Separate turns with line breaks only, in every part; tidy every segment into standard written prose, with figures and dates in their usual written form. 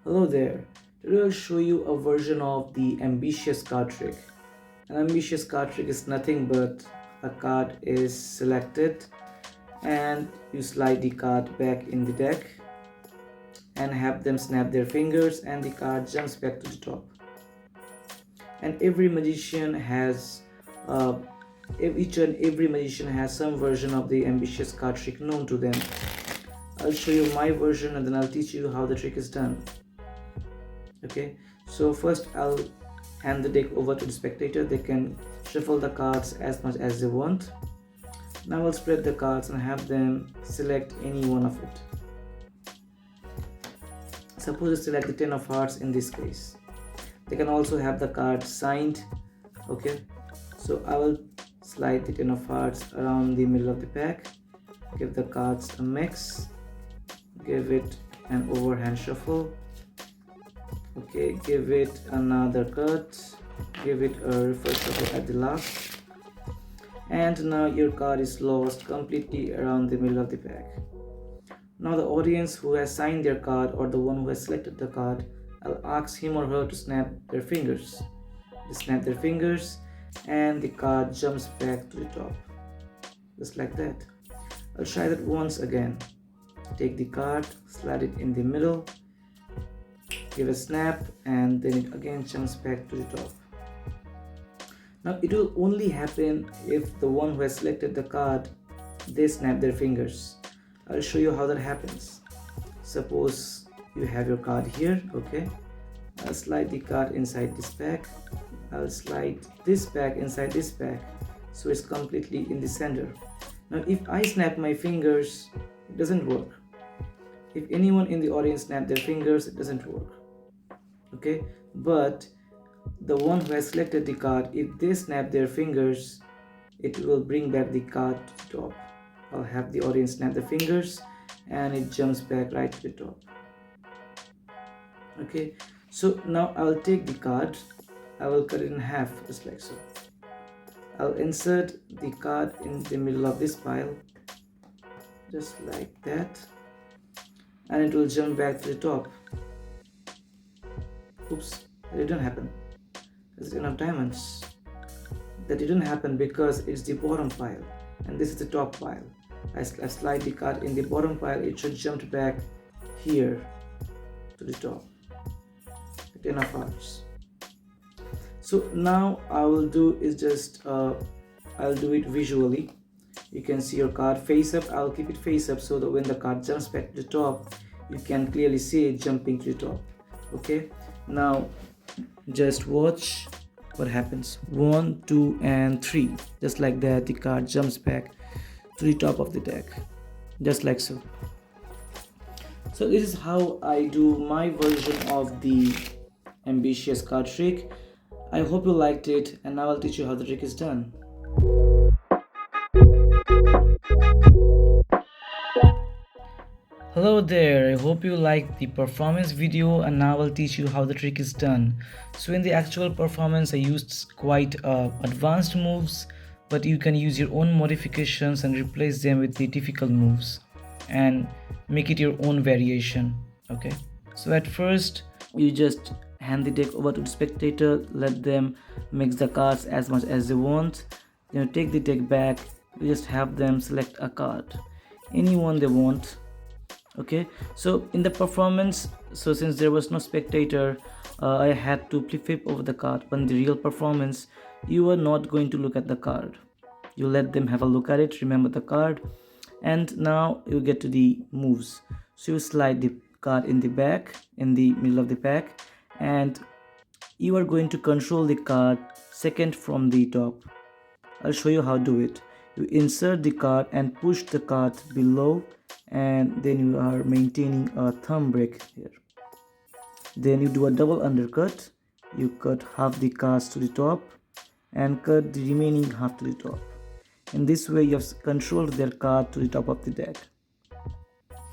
Hello there. Today I'll show you a version of the ambitious card trick. An ambitious card trick is nothing but a card is selected and you slide the card back in the deck and have them snap their fingers and the card jumps back to the top. And every magician has each and every magician has some version of the ambitious card trick known to them. I'll show you my version and then I'll teach you how the trick is done. Okay, so first I'll hand the deck over to the spectator. They can shuffle the cards as much as they want. Now I'll spread the cards and have them select any one of it. Suppose they select the 10 of hearts in this case. They can also have the card signed. Okay, so I will slide the 10 of hearts around the middle of the pack, give the cards a mix, give it an overhand shuffle. Okay, give it another cut, give it a reverse shuffle at the last, and now your card is lost completely around the middle of the pack. Now the audience who has signed their card or the one who has selected the card, I'll ask him or her to snap their fingers. They snap their fingers and the card jumps back to the top, just like that. I'll try that once again. Take the card, slide it in the middle, give a snap, and then it again jumps back to the top. Now it will only happen if the one who has selected the card, they snap their fingers. I'll show you how that happens. Suppose you have your card here. Okay, I'll slide the card inside this pack. I'll slide this pack inside this pack so it's completely in the center. Now if I snap my fingers, it doesn't work. If anyone in the audience snap their fingers, it doesn't work. Okay, but the one who has selected the card, if they snap their fingers, it will bring back the card to the top. I'll have the audience snap the fingers and it jumps back right to the top. Okay, so now I'll take the card, I will cut it in half just like so. I'll insert the card in the middle of this pile just like that, and it will jump back to the top. Oops, that didn't happen. There's enough diamonds. That didn't happen because it's the bottom pile and this is the top pile. I slide the card in the bottom pile, it should jump back here to the top. The 10 of hearts. So now I will do is just I'll do it visually. You can see your card face up. I'll keep it face up so that when the card jumps back to the top, you can clearly see it jumping to the top. Okay, now just watch what happens. 1, 2, and 3. Just like that, the card jumps back to the top of the deck, just like so. So this is how I do my version of the ambitious card trick. I hope you liked it, and now I'll teach you how the trick is done. Hello there, I hope you liked the performance video, and now I'll teach you how the trick is done. So in the actual performance I used quite advanced moves, but you can use your own modifications and replace them with the difficult moves and make it your own variation. Okay, so at first you just hand the deck over to the spectator, let them mix the cards as much as they want. Then you take the deck back, you just have them select a card, any one they want. Okay, so in the performance, so since there was no spectator, I had to flip over the card. But in the real performance, you are not going to look at the card, you let them have a look at it, remember the card, and now you get to the moves. So you slide the card in the back, in the middle of the pack, and you are going to control the card second from the top. I'll show you how to do it. You insert the card and push the card below, and then you are maintaining a thumb break here. Then you do a double undercut. You cut half the cards to the top and cut the remaining half to the top. In this way you have controlled their card to the top of the deck.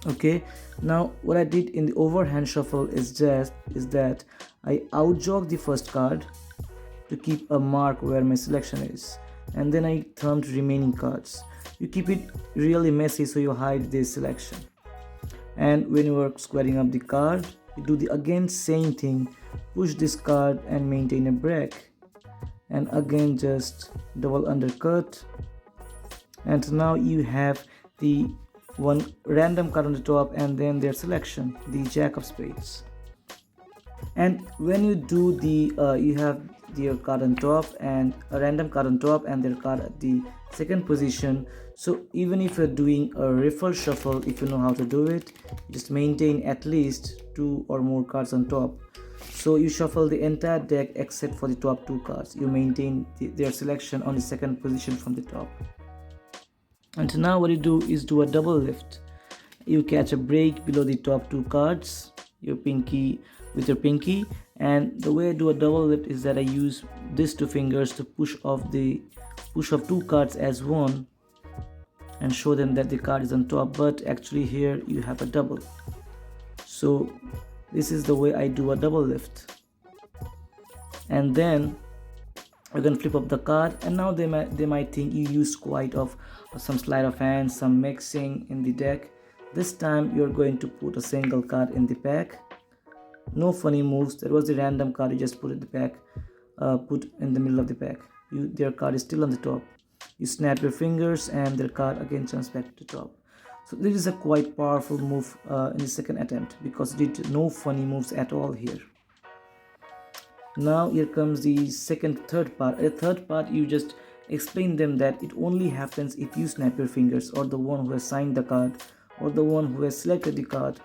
Okay, now what I did in the overhand shuffle is that I outjogged the first card to keep a mark where my selection is, and then I thumbed remaining cards. You keep it really messy so you hide this selection. And when you are squaring up the card, you do the again same thing, push this card and maintain a break, and again just double undercut, and now you have the one random card on the top and then their selection, the Jack of Spades. And when you do the you have their card on top and a random card on top and their card at the second position. So even if you're doing a riffle shuffle, if you know how to do it, just maintain at least 2 or more cards on top. So you shuffle the entire deck except for the top 2 cards. You maintain their selection on the second position from the top. And now what you do is do a double lift. You catch a break below the top 2 cards, your pinky with your pinky, and the way I do a double lift is that I use these 2 fingers to push off 2 cards as one and show them that the card is on top, but actually here you have a double. So this is the way I do a double lift. And then you can flip up the card, and now they might think you used quite of some sleight of hand, some mixing in the deck. This time you're going to put a single card in the pack. No funny moves. That was the random card you just put in the pack, put in the middle of the pack. Their card is still on the top. You snap your fingers and their card again jumps back to the top. So this is a quite powerful move in the second attempt because it did no funny moves at all here. Now here comes the third part. A third part, you just explain them that it only happens if you snap your fingers, or the one who has signed the card or the one who has selected the card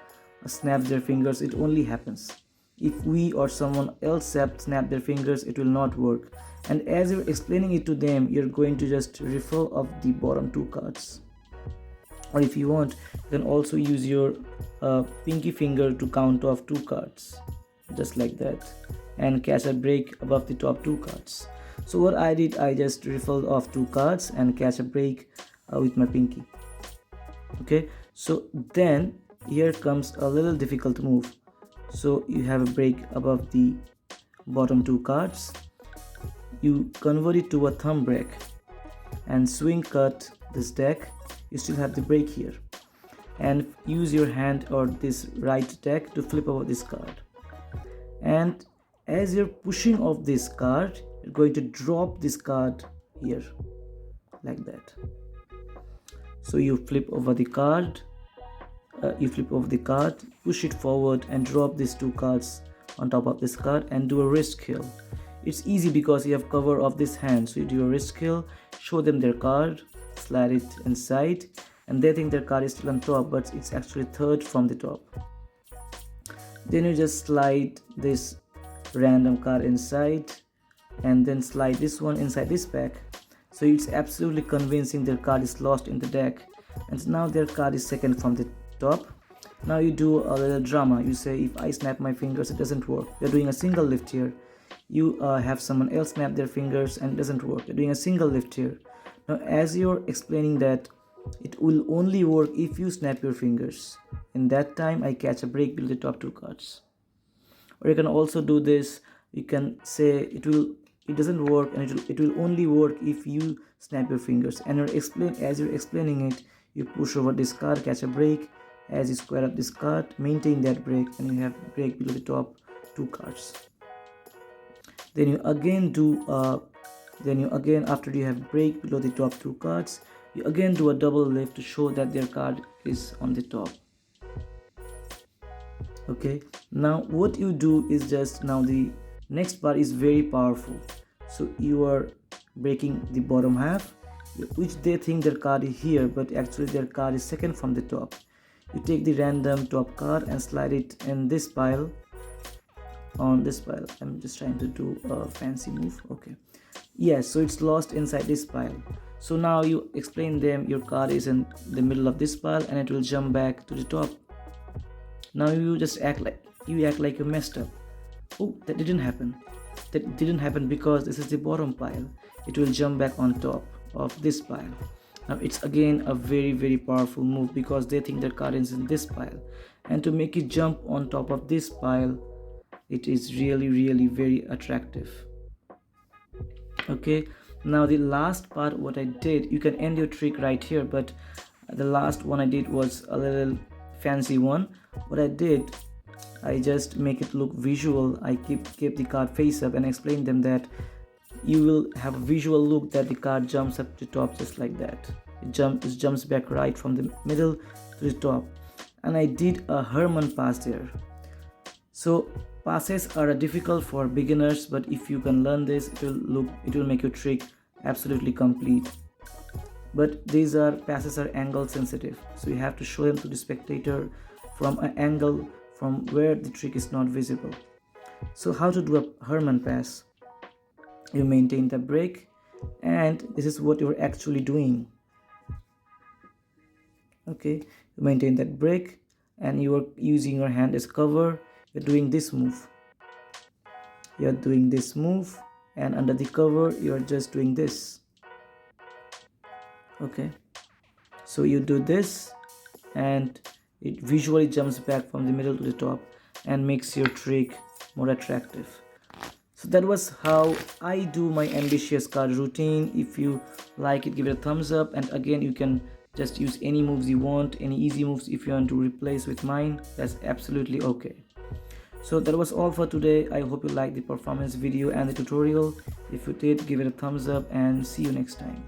snaps their fingers. It only happens. If we or someone else snap their fingers, it will not work. And as you're explaining it to them, you're going to just riffle off the bottom 2 cards. Or if you want, you can also use your pinky finger to count off 2 cards, just like that, and catch a break above the top 2 cards. So what I did, I just riffled off 2 cards and catch a break with my pinky. Okay, so then here comes a little difficult move. So you have a break above the bottom 2 cards. You convert it to a thumb break and swing cut this deck. You still have the break here, and use your hand or this right deck to flip over this card. And as you're pushing off this card, you're going to drop this card here like that. So you flip over the card, push it forward and drop these 2 cards on top of this card and do a wrist kill. It's easy because you have cover of this hand. So you do a wrist kill, show them their card, slide it inside, and they think their card is still on top, but it's actually third from the top. Then you just slide this random card inside and then slide this one inside this pack. So it's absolutely convincing their card is lost in the deck, and now their card is second from the top. Now you do a little drama. You say, if I snap my fingers, it doesn't work. You're doing a single lift here. You have someone else snap their fingers and it doesn't work. You're doing a single lift here. Now as you're explaining that it will only work if you snap your fingers, in that time I catch a break below the top 2 cards. Or you can also do this. You can say it doesn't work, and it will only work if you snap your fingers. And as you're explaining it, you push over this card, catch a break. As you square up this card, maintain that break, and you have break below the top 2 cards. Then you again after you have break below the top 2 cards, you again do a double lift to show that their card is on the top. Okay, now what you do is just, now the next part is very powerful. So you are breaking the bottom half, which they think their card is here, but actually their card is second from the top. You take the random top card and slide it in this pile, on this pile. I'm just trying to do a fancy move. Okay, yes, so it's lost inside this pile. So now you explain them your card is in the middle of this pile and it will jump back to the top. Now you just act like you messed up. Oh, that didn't happen. That didn't happen because this is the bottom pile. It will jump back on top of this pile. Now it's again a very, very powerful move because they think their card is in this pile, and to make it jump on top of this pile, it is really, really very attractive. Okay, now the last part, what I did, you can end your trick right here, but the last one I did was a little fancy one. What I did, I just make it look visual. I keep the card face up and explain them that you will have a visual look that the card jumps up to top just like that. It jumps back right from the middle to the top. And I did a Herman pass there. So passes are difficult for beginners, but if you can learn this, it will make your trick absolutely complete. But these passes are angle sensitive, so you have to show them to the spectator from an angle from where the trick is not visible. So how to do a Herman pass? You maintain the break, and this is what you're actually doing. Okay, you maintain that break and you are using your hand as cover. You're doing this move. You're doing this move, and under the cover you're just doing this. Okay, so you do this and it visually jumps back from the middle to the top and makes your trick more attractive. So that was how I do my ambitious card routine. If you like it, give it a thumbs up, and again you can just use any moves you want, any easy moves. If you want to replace with mine, that's absolutely okay. So that was all for today. I hope you liked the performance video and the tutorial. If you did, give it a thumbs up and see you next time.